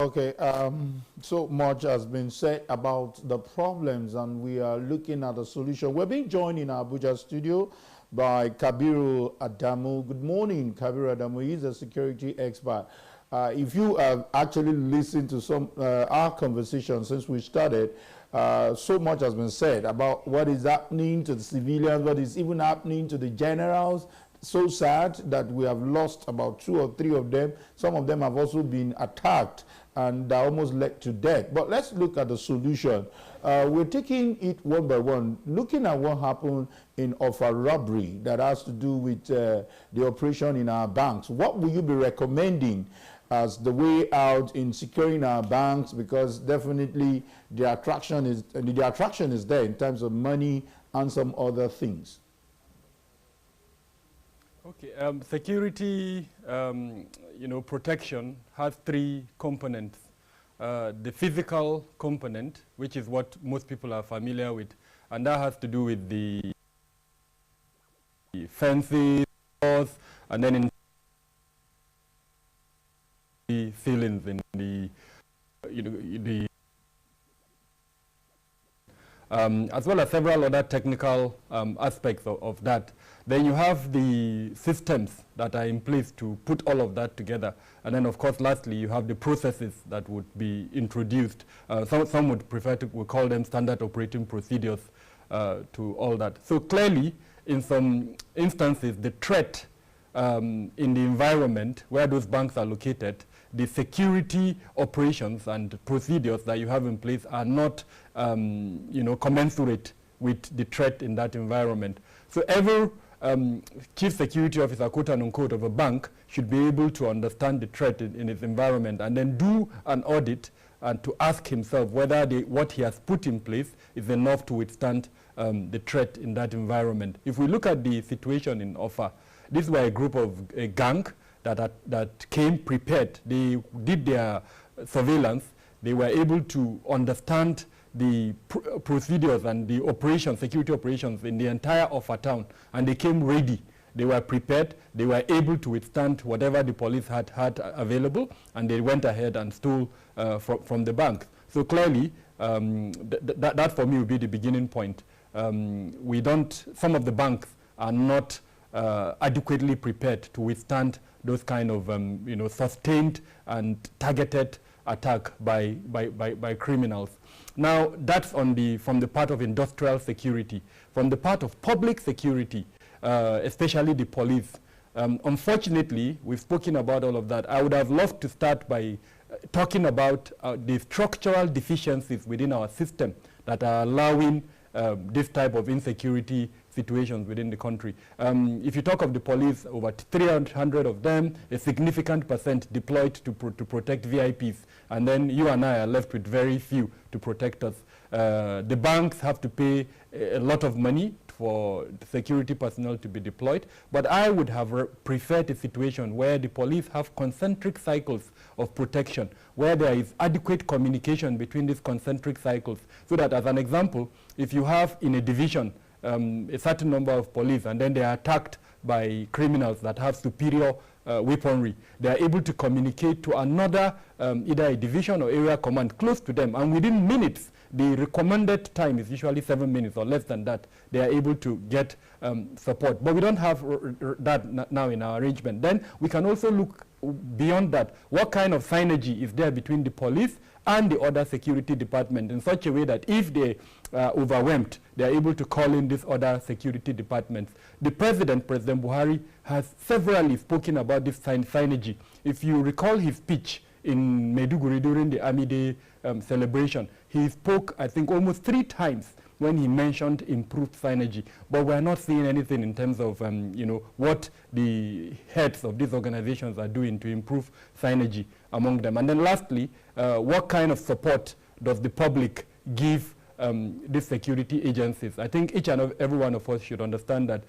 Okay, so much has been said about the problems, and we are looking at the solution. We're being joined in our Abuja studio by KABIRU Adamu. Good morning, KABIRU Adamu. He's a security expert. If you have actually listened to some our conversation since we started, so much has been said about what is happening to the civilians, what is even happening to the generals. So sad that we have lost about 2 or 3 of them. Some of them have also been attacked and almost led to death. But let's look at the solution. We're taking it one by one, looking at what happened in Offa robbery that has to do with the operation in our banks. What will you be recommending as the way out in securing our banks? Because definitely the attraction is there in terms of money and some other things. Okay, security, protection has 3 components. The physical component, which is what most people are familiar with, and that has to do with the fences, walls, and then in the ceilings, in the as well as several other technical aspects of that. Then you have the systems that are in place to put all of that together. And then, of course, lastly, you have the processes that would be introduced. Some would prefer to we call them standard operating procedures to all that. So clearly, in some instances, the threat in the environment where those banks are located, the security operations and procedures that you have in place are not, commensurate with the threat in that environment. So every chief security officer, quote unquote, of a bank should be able to understand the threat in its environment and then do an audit and to ask himself whether what he has put in place is enough to withstand the threat in that environment. If we look at the situation in Offa, these were a group of a gang that came prepared. They did their surveillance. They were able to understand the procedures and the operations, security operations in the entire Offa town, and they came ready. They were prepared. They were able to withstand whatever the police had available, and they went ahead and stole from the bank. So clearly, that for me would be the beginning point. Some of the banks are not adequately prepared to withstand those kind of sustained and targeted attack by criminals. Now that's from the part of industrial security. From the part of public security, especially the police, unfortunately, we've spoken about all of that. I would have loved to start by talking about the structural deficiencies within our system that are allowing this type of insecurity situations within the country. If you talk of the police, over 300 of them, a significant percent deployed to protect VIPs, and then you and I are left with very few to protect us. The banks have to pay a lot of money for security personnel to be deployed, but I would have preferred a situation where the police have concentric cycles of protection, where there is adequate communication between these concentric cycles, so that, as an example, if you have in a division a certain number of police and then they are attacked by criminals that have superior weaponry, they are able to communicate to another, either a division or area command close to them, and within minutes, the recommended time is usually 7 minutes or less than that, they are able to get support. But we don't have that now in our arrangement. Then we can also look beyond that. What kind of synergy is there between the police and the other security department in such a way that if they are overwhelmed, they are able to call in these other security departments. The President Buhari, has severally spoken about this synergy. If you recall his speech in Maiduguri during the Army Day celebration, he spoke, I think, almost 3 times when he mentioned improved synergy. But we're not seeing anything in terms of what the heads of these organizations are doing to improve synergy among them. And then lastly, what kind of support does the public give these security agencies? I think each and every one of us should understand that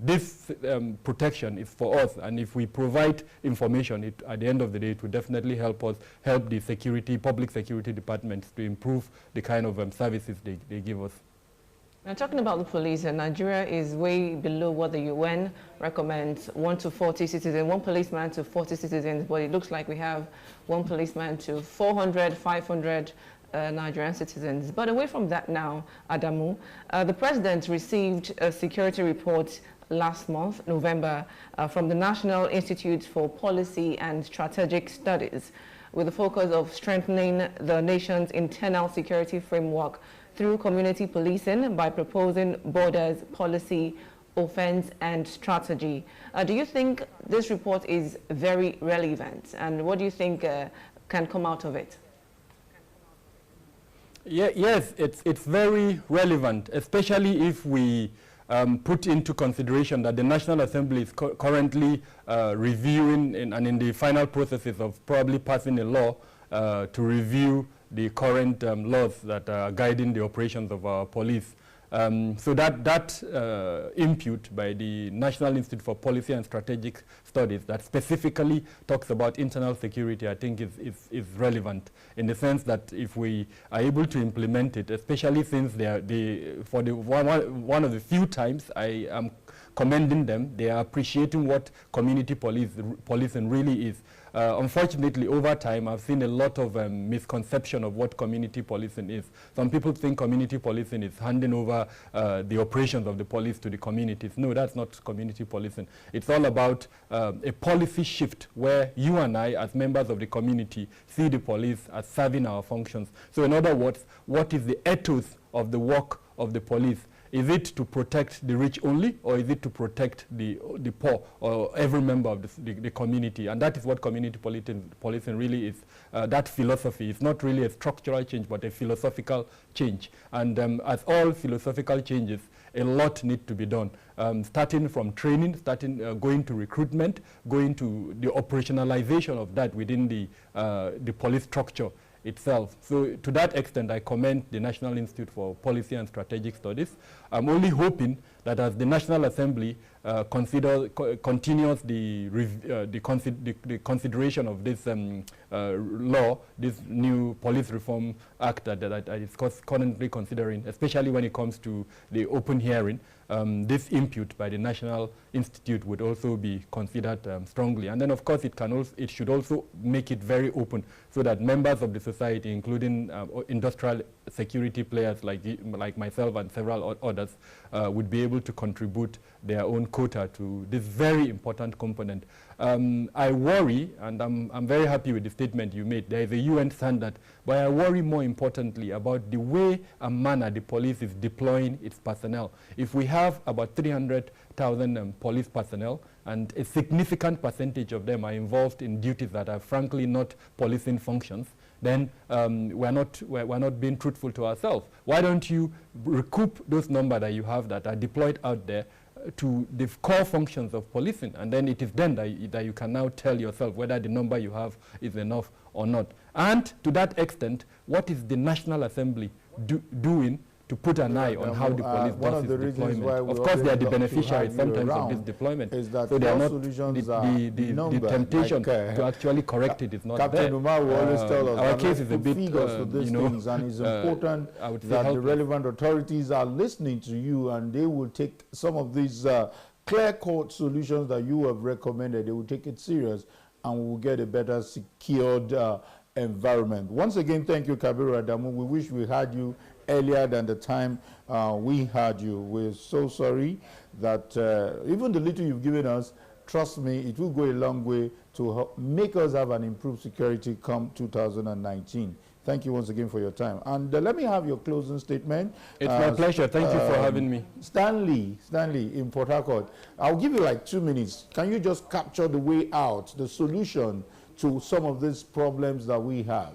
this protection is for us, and if we provide information, at the end of the day, it will definitely help the public security departments to improve the kind of services they give us. Now, talking about the police, Nigeria is way below what the UN recommends, 1 to 40 citizens, 1 policeman to 40 citizens, but it looks like we have 1 policeman to 400, 500 Nigerian citizens. But away from that now, Adamu, the president received a security report last month, November, from the National Institute for Policy and Strategic Studies, with the focus of strengthening the nation's internal security framework through community policing by proposing borders, policy, offense, and strategy. Do you think this report is very relevant? And what do you think can come out of it? Yeah, yes, it's very relevant, especially if we put into consideration that the National Assembly is currently reviewing and in the final processes of probably passing a law to review the current laws that are guiding the operations of our police. So that input by the National Institute for Policy and Strategic Studies that specifically talks about internal security, I think is relevant in the sense that if we are able to implement it, especially since for one of the few times I am commending them, they are appreciating what community policing really is. Unfortunately, over time, I've seen a lot of misconception of what community policing is. Some people think community policing is handing over the operations of the police to the communities. No, that's not community policing. It's all about a policy shift where you and I, as members of the community, see the police as serving our functions. So in other words, what is the ethos of the work of the police? Is it to protect the rich only, or is it to protect the poor or every member of the community? And that is what community policing really is. That philosophy is not really a structural change, but a philosophical change. And as all philosophical changes, a lot needs to be done, starting from training, going to recruitment, going to the operationalization of that within the police structure itself. So to that extent, I commend the National Institute for Policy and Strategic Studies. I'm only hoping that as the National Assembly continues the consideration of this law, this new Police Reform Act that is currently considering, especially when it comes to the open hearing, this input by the National Institute would also be considered strongly. And then, of course, it should also make it very open so that members of the society, including industrial security players like myself and several others, would be able to contribute their own quota to this very important component. I worry, and I'm very happy with the statement you made, there is a UN standard, but I worry more importantly about the way and manner the police is deploying its personnel. If we have about 300,000 police personnel, and a significant percentage of them are involved in duties that are frankly not policing functions, then we're not being truthful to ourselves. Why don't you recoup those numbers that you have that are deployed out there to the core functions of policing, and then it is then that you can now tell yourself whether the number you have is enough or not. And to that extent, what is the National Assembly doing to put an eye on how the police does its deployment? Of course, they are the beneficiaries sometimes of this deployment, so they are not the temptation to actually correct it is not Captain there. Umar will always tell us our case is a bit, for these things, and it's important that the relevant authorities are listening to you, and they will take some of these clear-cut solutions that you have recommended. They will take it serious, and we will get a better secured environment. Once again, thank you, KABIRU Adamu. We wish we had you earlier than the time we had you. We're so sorry that even the little you've given us, trust me, it will go a long way to help make us have an improved security come 2019. Thank you once again for your time. And let me have your closing statement. It's my pleasure. Thank you for having me. Stanley in Port Harcourt. I'll give you like 2 minutes. Can you just capture the way out, the solution to some of these problems that we have?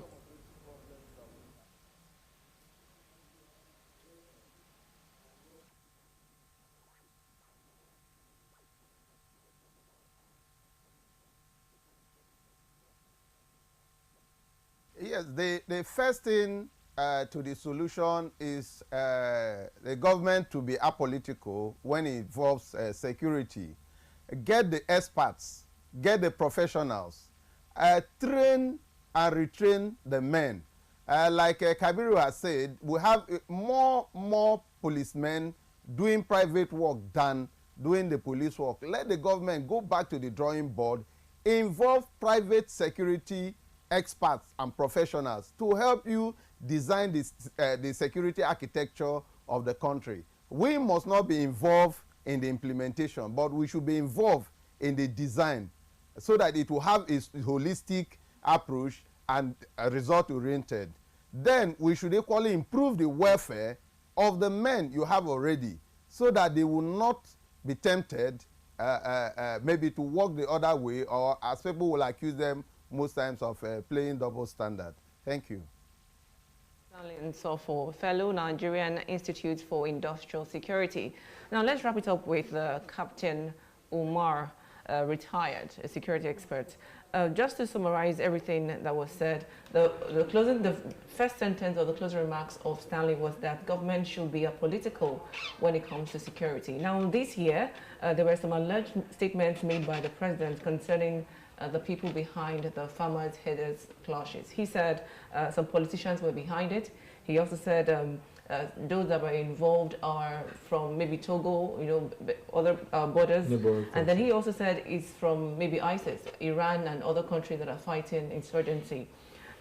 Yes, the first thing to the solution is the government to be apolitical when it involves security. Get the experts, get the professionals, train and retrain the men Like Kabiru has said, we have more policemen doing private work than doing the police work. Let the government go back to the drawing board, involve private security experts and professionals to help you design this, the security architecture of the country. We must not be involved in the implementation, but we should be involved in the design so that it will have a holistic approach and result-oriented. Then we should equally improve the welfare of the men you have already so that they will not be tempted maybe to walk the other way, or as people will accuse them most times of playing double standard. Thank you. And so for fellow Nigerian Institute for Industrial Security. Now let's wrap it up with Captain Umar, retired, a security expert. Just to summarize everything that was said, the first sentence of the closing remarks of Stanley was that government should be apolitical when it comes to security. Now this year, there were some alleged statements made by the president concerning the people behind the farmers' headers clashes. He said some politicians were behind it. He also said those that were involved are from maybe Togo, you know, other borders. And then he also said it's from maybe ISIS, Iran and other countries that are fighting insurgency.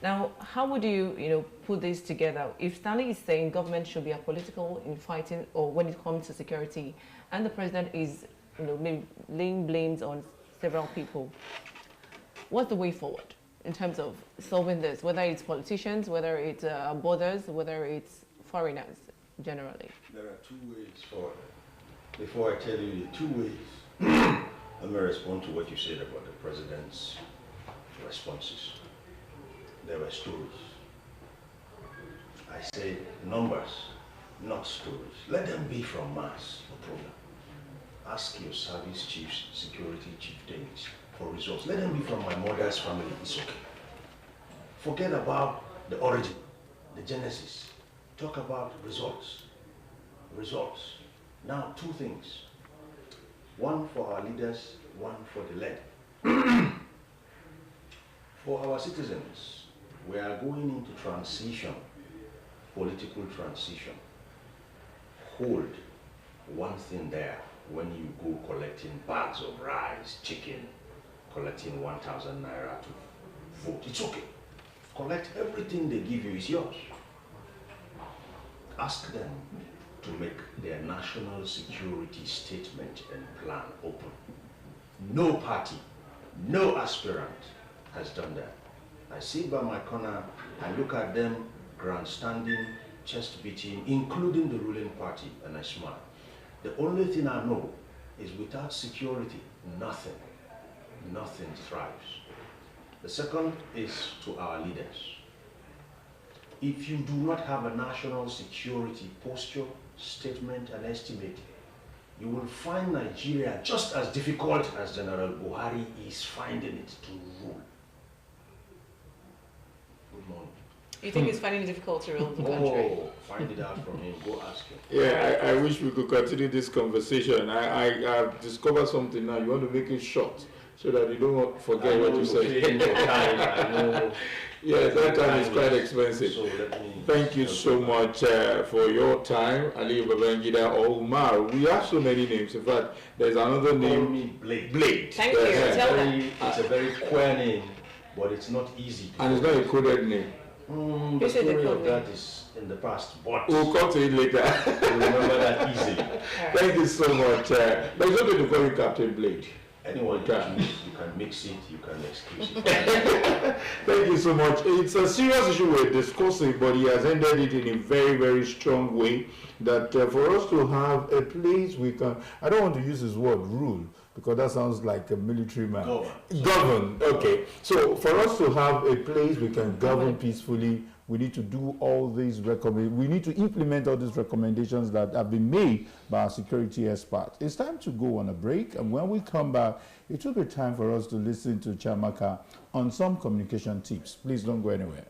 Now, how would you, put this together? If Stanley is saying government should be apolitical in fighting or when it comes to security, and the president is, maybe laying blames on several people, what's the way forward in terms of solving this? Whether it's politicians, whether it's borders, whether it's foreigners generally? There are two ways forward. Before I tell you the two ways, let me respond to what you said about the president's responses. There were stories. I said numbers, not stories. Let them be from mass, no problem. Ask your service chiefs, security chieftains for results. Let them be from my mother's family, it's okay. Forget about the origin, the genesis. Talk about results. Results. Now, two things. One for our leaders, one for the led. For our citizens, we are going into transition, political transition. Hold one thing there when you go collecting bags of rice, chicken, collecting 1,000 naira to vote. It's okay. Collect everything they give you, is yours. Ask them to make their national security statement and plan open. No party, no aspirant has done that. I sit by my corner, I look at them grandstanding, chest beating, including the ruling party, and I smile. The only thing I know is without security, nothing thrives. The second is to our leaders. If you do not have a national security posture, statement, and estimate, you will find Nigeria just as difficult as General Buhari is finding it to rule. Good morning. You think he's finding it difficult to rule the country? Oh, find it out from him. Go ask him. Yeah, I wish we could continue this conversation. I've discovered something now. You want to make it short so that you don't forget what you said. Yeah, that time is quite expensive. So thank you so much for your time, Ali Babangida or Umar. We have so many names. In fact, there's another name. Blade. Thank you. Tell them. It's a very queer name, but it's not easy. And it's not a coded name. The story of that is in the past, but we'll come to it later. We'll remember that easily. Thank you so much. But it's okay to call you Captain Blade. Anyone you can mix it, you can excuse it. Thank you so much. It's a serious issue we're discussing, but he has ended it in a very, very strong way. That for us to have a place we can, I don't want to use his word rule, because that sounds like a military man. Govern. Okay. So for us to have a place we can govern peacefully, we need to do all these we need to implement all these recommendations that have been made by our security experts. It's time to go on a break, and when we come back, it will be time for us to listen to Chamaka on some communication tips. Please don't go anywhere.